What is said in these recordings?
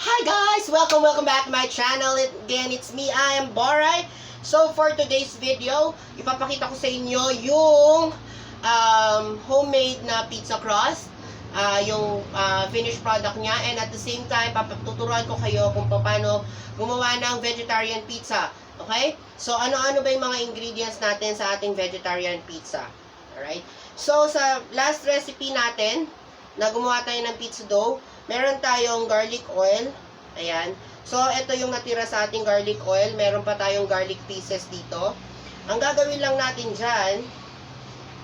Hi guys! Welcome back to my channel. Again, it's me, I am Boray. So for today's video, ipapakita ko sa inyo yung homemade na pizza crust, yung finished product niya, and at the same time, tuturuan ko kayo kung paano gumawa ng vegetarian pizza. Okay? So ano-ano ba yung mga ingredients natin sa ating vegetarian pizza? Alright? So sa last recipe natin, na gumawa tayo ng pizza dough, meron tayong garlic oil. Ayan. So, ito yung natira sa ating garlic oil. Meron pa tayong garlic pieces dito. Ang gagawin lang natin dyan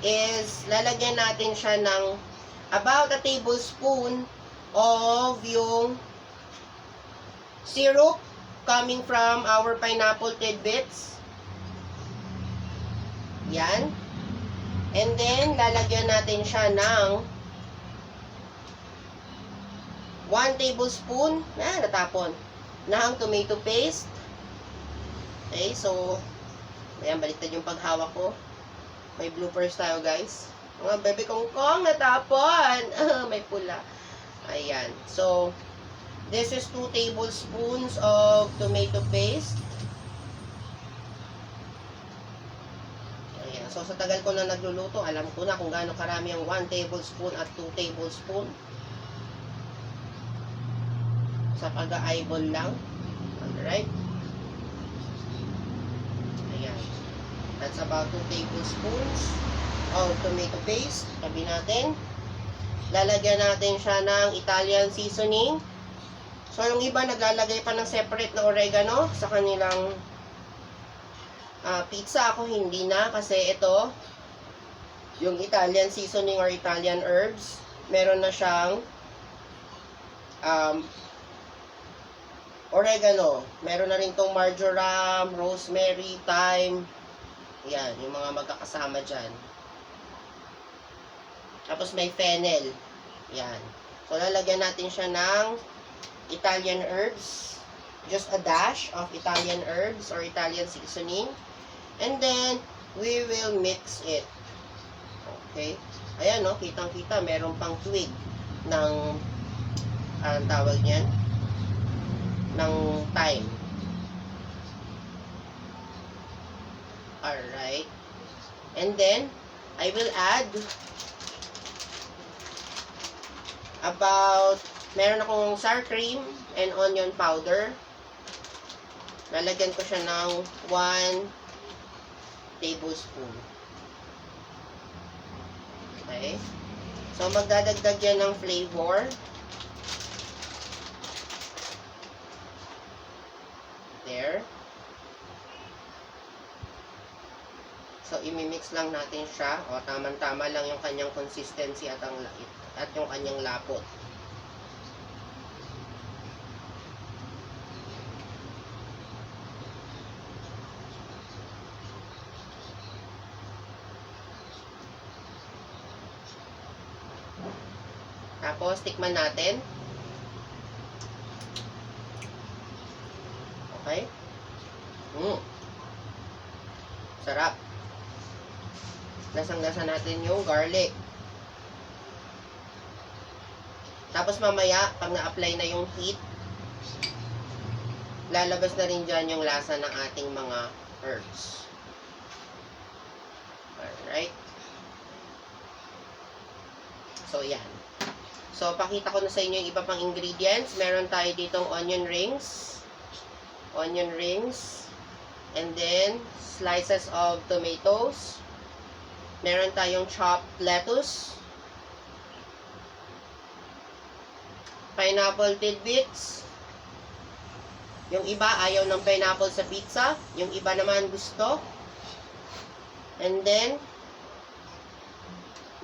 is lalagyan natin siya ng about a tablespoon of yung syrup coming from our pineapple tidbits. Yan. And then, lalagyan natin siya ng 1 tablespoon, natapon, ng tomato paste. Okay, so, ayan, baliktad yung paghawak ko. May bloopers tayo, guys. Mga bebe kongkong, natapon. May pula. Ayan, so, this is 2 tablespoons of tomato paste. Ayan, so, sa tagal ko na nagluluto, alam ko na kung gaano karami ang 1 tablespoon at 2 tablespoon. Sa pag-eyeball lang. Alright. Ayan. That's about 2 tablespoons of tomato paste. Tabi natin. Lalagyan natin siya ng Italian seasoning. So, yung iba naglalagay pa ng separate na oregano sa kanilang pizza. Ako hindi na kasi ito, yung Italian seasoning or Italian herbs, meron na siyang oregano. Meron na rin tong marjoram, rosemary, thyme. Yan, yung mga magkakasama dyan. Tapos may fennel. Yan. So, lalagyan natin siya ng Italian herbs. Just a dash of Italian herbs or Italian seasoning. And then, we will mix it. Okay. Ayan, no? Kitang-kita. Meron pang twig ng, anong tawag niyan? Ng thyme. Alright. And then, I will add about, meron akong sour cream and onion powder. Lalagyan ko siya ng 1 tablespoon. Okay. So, magdadagdag yan ng flavor. There. So, imimix lang natin siya. O, tamang-tama lang yung kanyang consistency at yung kanyang lapot. Tapos, tikman natin. Okay? Sarap. Lasang-lasa natin yung garlic. Tapos mamaya, pag na-apply na yung heat, lalabas na rin dyan yung lasa ng ating mga herbs. Alright? So, yan. So, pakita ko na sa inyo yung iba pang ingredients. Meron tayo ditong onion rings. And then slices of tomatoes. Meron tayong chopped lettuce, pineapple tidbits. Yung iba ayaw ng pineapple sa pizza, yung iba naman gusto. And then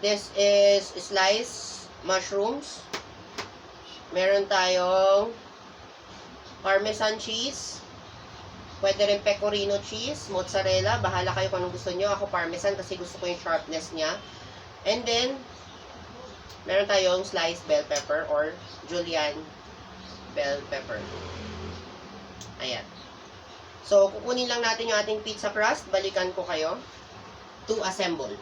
this is sliced mushrooms. Meron tayong Parmesan cheese. Pwede rin pecorino cheese, mozzarella. Bahala kayo kung anong gusto nyo. Ako parmesan kasi gusto ko yung sharpness niya. And then, meron tayong sliced bell pepper or julienne bell pepper. Ayan. So, kukunin lang natin yung ating pizza crust. Balikan ko kayo to assemble.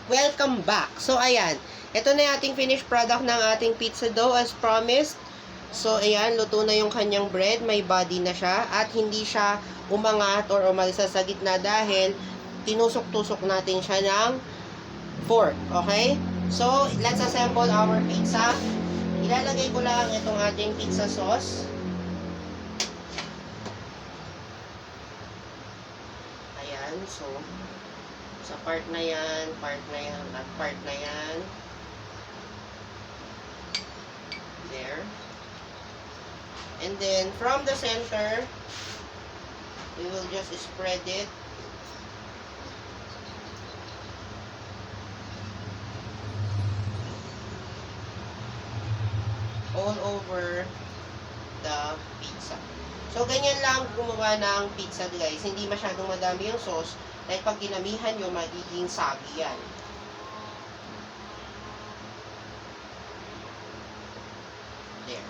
Welcome back. So, ayan. Ito na yung ating finished product ng ating pizza dough as promised. So, ayan. Luto na yung kanyang bread. May body na siya. At hindi siya umangat or umalisa sa gitna dahil tinusok-tusok natin siya ng fork. Okay? So, let's assemble our pizza. Ilalagay ko lang itong ating pizza sauce. Ayan. So, sa part na yan, at part na yan. There. And then, from the center, we will just spread it. All over the pizza. So, ganyan lang gumawa ng pizza, guys. Hindi masyadong madami yung sauce. Dahil pag ginamihan nyo, magiging sabi yan. There.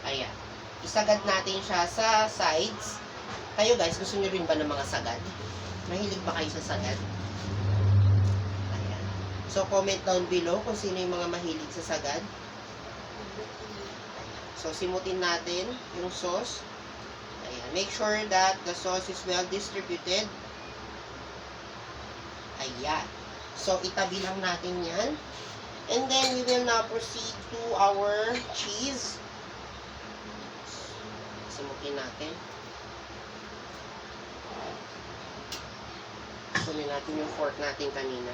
Ayan. Isagad natin siya sa sides. Kayo guys, gusto nyo rin ba ng mga sagad? Mahilig ba kayo sa sagad? Ayan. So, comment down below kung sino yung mga mahilig sa sagad. So, simutin natin yung sauce. Ayan. Make sure that the sauce is well distributed. Ayan. So, itabi lang natin yan. And then, we will now proceed to our cheese. Simutin natin. Kunin natin yung fork natin kanina.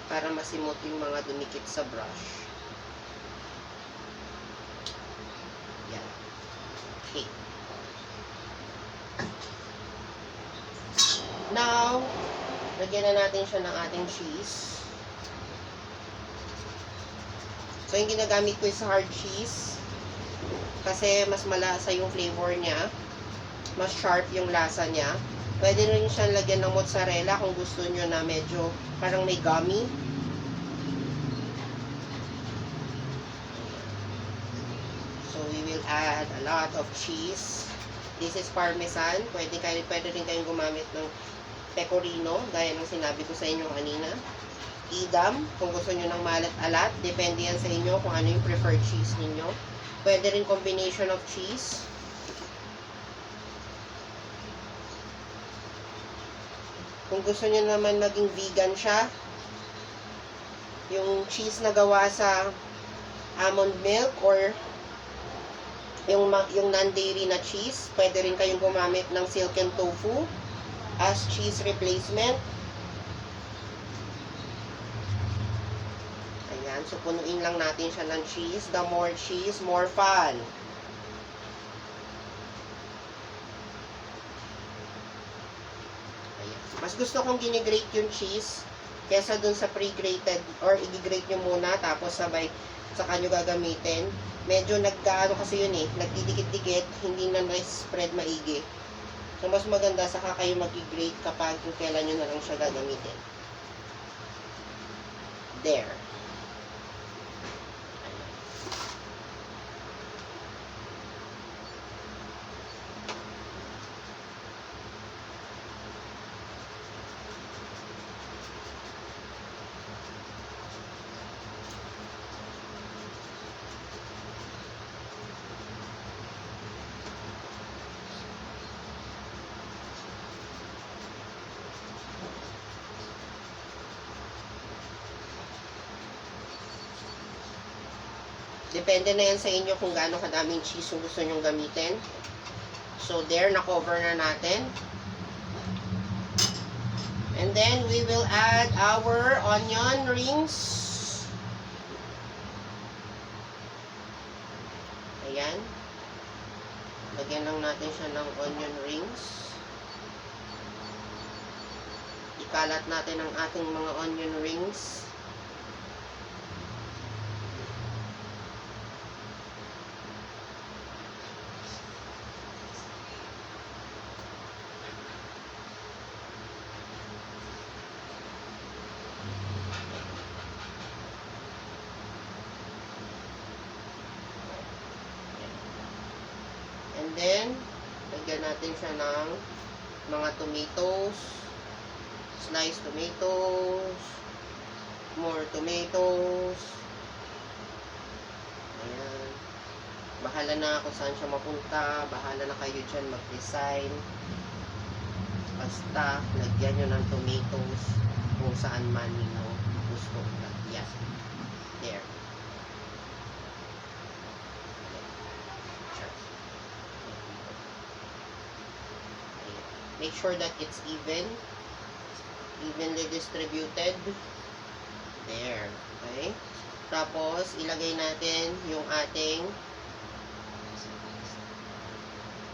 Para masimot yung mga dumikit sa brush. Yan. Okay. Now, lagyan na natin siya ng ating cheese. So, yung ginagamit ko is hard cheese. Kasi mas malasa yung flavor niya. Mas sharp yung lasa niya. Pwede rin siyang lagyan ng mozzarella kung gusto nyo na medyo parang may gummy. So, we will add a lot of cheese. This is parmesan. Pwede rin kayong gumamit ng pecorino, gaya ng sinabi ko sa inyo kanina. Edam, kung gusto nyo ng malat-alat. Depende yan sa inyo kung ano yung preferred cheese ninyo. Pwede rin combination of cheese. Kung gusto nyo naman maging vegan siya, yung cheese na gawa sa almond milk or yung non-dairy na cheese, pwede rin kayong gumamit ng silken tofu as cheese replacement. Ayan, so punuin lang natin siya ng cheese. The more cheese, more fun. Ayan. Mas gusto kong ginigrate yung cheese kesa dun sa pre-grated or i-grate nyo muna tapos sabay saka nyo gagamitin. Medyo nagkaano kasi yun nagdidikit-dikit, hindi na na-spread maigi. So, mas maganda saka kayo mag-grate kapag kung kailan nyo na lang siya gagamitin. There. Depende na yan sa inyo kung gaano kadaming cheese yung gusto nyong gamitin. So, there, na-cover na natin. And then, we will add our onion rings. Ayan. Lagyan lang natin siya ng onion rings. Ikalat natin ang ating mga onion rings. And then, lagyan natin siya ng mga tomatoes. Sliced tomatoes. More tomatoes. Ayan. Bahala na kung saan siya mapunta. Bahala na kayo dyan mag-design. Basta, lagyan nyo ng tomatoes kung saan man ninyo gusto lagyan. There. Make sure that it's evenly distributed. There. Okay? Tapos, ilagay natin yung ating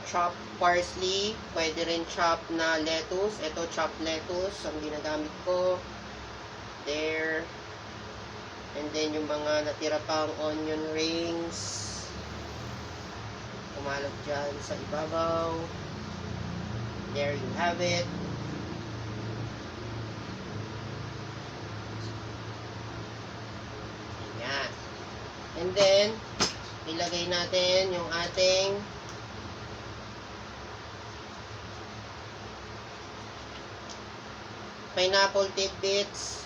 chopped parsley. Pwede rin chop na lettuce. Ito, chopped lettuce ang ginagamit ko. There. And then, yung mga natira pang onion rings. Kumalat dyan sa ibabaw. There you have it. Ayan. And then, ilagay natin yung ating pineapple tidbits.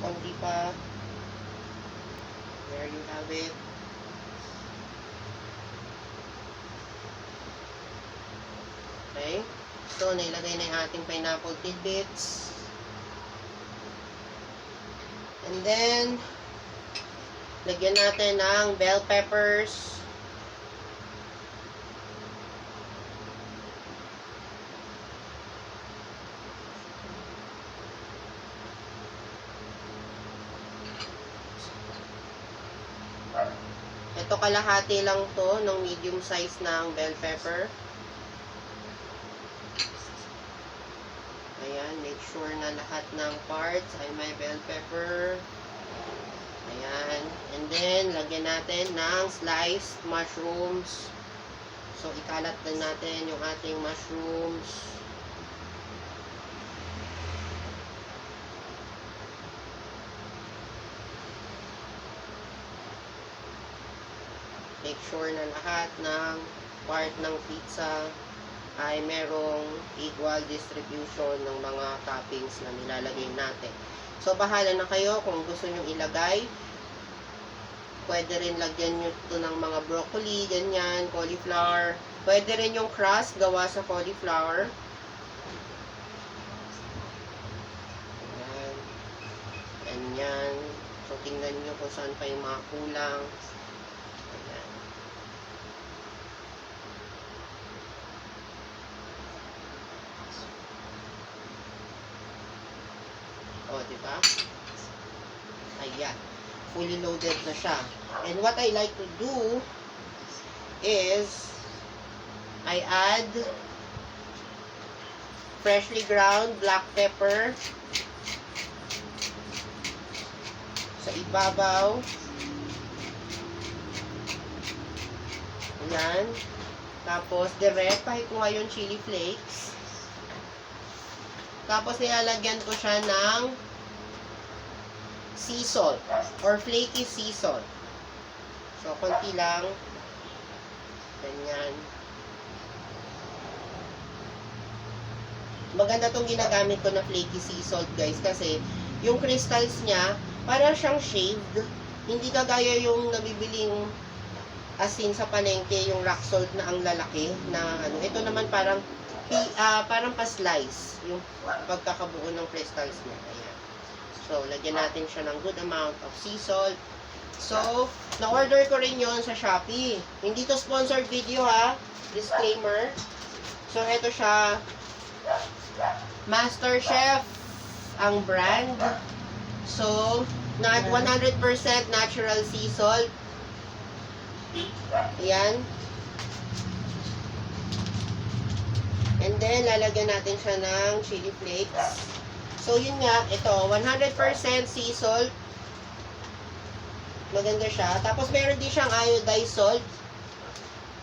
Konti pa. There you have it. Okay. So, nailagay na yung ating pineapple tidbits. And then, lagyan natin ng bell peppers. Ito kalahati lang to ng medium size ng bell pepper. Ayan, make sure na lahat ng parts ay may bell pepper. Ayan, and then lagyan natin ng sliced mushrooms. So ikalat din natin yung ating mushrooms. Make sure na lahat ng part ng pizza ay merong equal distribution ng mga toppings na nilalagay natin. So, bahala na kayo kung gusto nyo ilagay. Pwede rin lagyan nyo ito ng mga broccoli, ganyan, cauliflower. Pwede rin yung crust gawa sa cauliflower. Ayan. Ganyan. So, tingnan nyo kung saan pa yung mga kulang. Ayan. O, diba? Ayan. Fully loaded na siya. And what I like to do is I add freshly ground black pepper sa ibabaw. Ayan. Tapos, direct, kahit ko ngayon chili flakes. Tapos, nilalagyan ko siya ng sea salt or flaky sea salt. So, konti lang. Ganyan. Maganda tong ginagamit ko na flaky sea salt, guys, kasi yung crystals niya, para siyang shaved. Hindi kagaya yung nabibiling asin sa palengke, yung rock salt na ang lalaki na ano. Ito naman parang pa-slice yung pagkakabuo ng crystals niya. Ayan. So, lagyan natin siya ng good amount of sea salt. So, na-order ko rin yon sa Shopee. Hindi to sponsored video, ha. Disclaimer. So, ito siya. Master Chef ang brand. So, 100% natural sea salt. Ayan. And then, lalagyan natin siya ng chili flakes. So, yun nga, ito, 100% sea salt. Maganda siya. Tapos, meron din siyang iodized salt.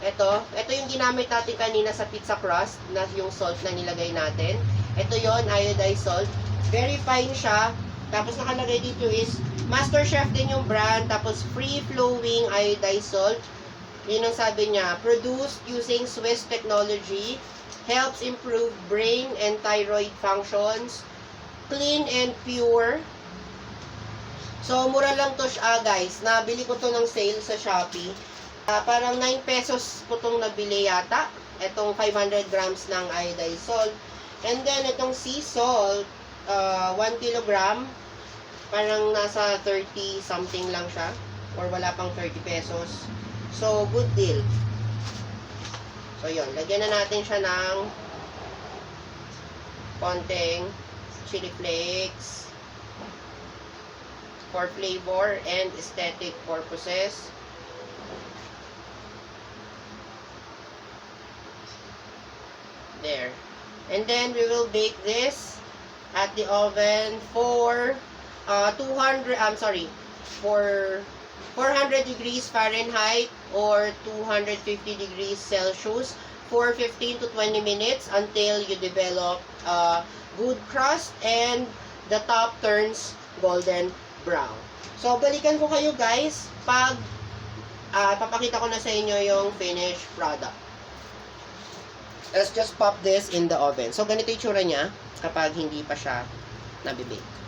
Ito yung ginamit natin kanina sa pizza crust, na yung salt na nilagay natin. Ito yon, iodized salt. Very fine siya. Tapos nakalagay dito is Master Chef din yung brand. Tapos free-flowing iodized salt. Yun ang sabi niya. Produced using Swiss technology. Helps improve brain and thyroid functions. Clean and pure. So, mura lang to siya, guys. Nabili ko to ng sale sa Shopee. Parang 9 pesos ko tong nabili yata. Itong 500 grams ng iodized salt. And then, itong sea salt, 1 kilogram. Parang nasa 30 something lang siya. Or wala pang 30 pesos. So, good deal. So, yun. Lagyan na natin siya ng konting chili flakes for flavor and aesthetic purposes. There. And then, we will bake this at the oven for 400 degrees Fahrenheit or 250 degrees Celsius for 15 to 20 minutes until you develop a good crust and the top turns golden brown. So, balikan ko kayo guys pag papakita ko na sa inyo yung finished product. Let's just pop this in the oven. So, ganito yung tsura niya kapag hindi pa siya nabibake.